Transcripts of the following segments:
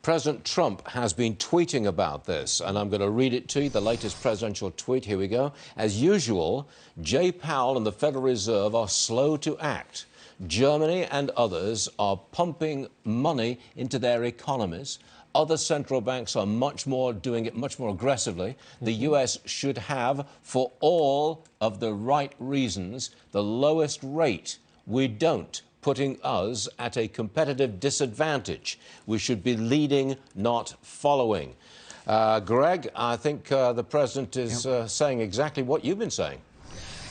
President Trump has been tweeting about this, and I'm going to read it to you, the latest presidential tweet. Here we go. As usual, Jay Powell and the Federal Reserve are slow to act. Germany and others are pumping money into their economies. Other central banks are doing it much more aggressively. The U.S. should have, for all of the right reasons, the lowest rate. We don't, putting us at a competitive disadvantage. We should be leading, not following. Greg, I think the president is saying exactly what you've been saying.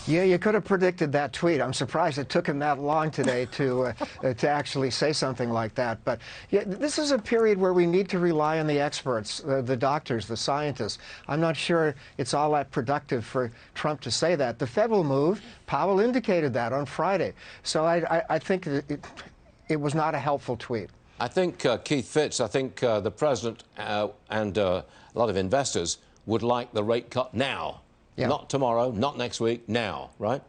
Yeah, you could have predicted that tweet. I'm surprised it took him that long today to actually say something like that. But yeah, this is a period where we need to rely on the experts, the doctors, the scientists. I'm not sure it's all that productive for Trump to say that. The Fed will move. Powell indicated that on Friday. So I think it was not a helpful tweet. I think, Keith Fitz, I think the president and a lot of investors would like the rate cut now. Yeah. Not tomorrow, not next week, now, right?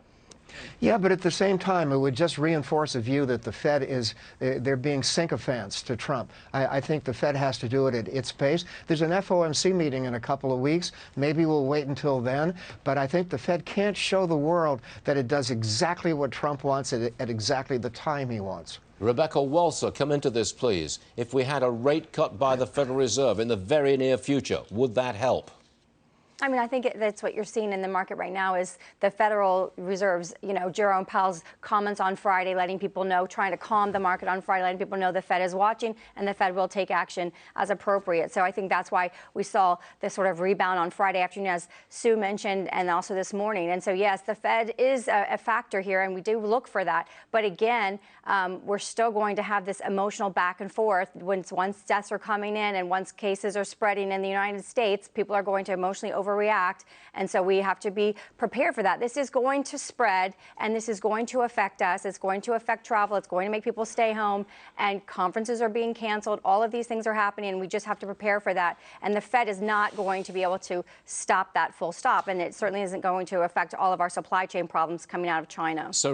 Yeah, but at the same time, it would just reinforce a view that the Fed is, they're being sycophants to Trump. I think the Fed has to do it at its pace. There's an FOMC meeting in a couple of weeks. Maybe we'll wait until then. But I think the Fed can't show the world that it does exactly what Trump wants at exactly the time he wants. Rebecca Walser, come into this, please. If we had a rate cut by the Federal Reserve in the very near future, would that help? I mean, I think that's what you're seeing in the market right now is the Federal Reserve's, Jerome Powell's comments on Friday, letting people know, trying to calm the market on Friday, letting people know the Fed is watching and the Fed will take action as appropriate. So I think that's why we saw this sort of rebound on Friday afternoon, as Sue mentioned, and also this morning. And so, yes, the Fed is a factor here, and we do look for that. But again, we're still going to have this emotional back and forth. Once deaths are coming in and once cases are spreading in the United States, people are going to emotionally overreact, and so we have to be prepared for that. This is going to spread, and this is going to affect us. It's going to affect travel. It's going to make people stay home, and conferences are being canceled. All of these things are happening, and we just have to prepare for that. And the Fed is not going to be able to stop that full stop, and it certainly isn't going to affect all of our supply chain problems coming out of China. So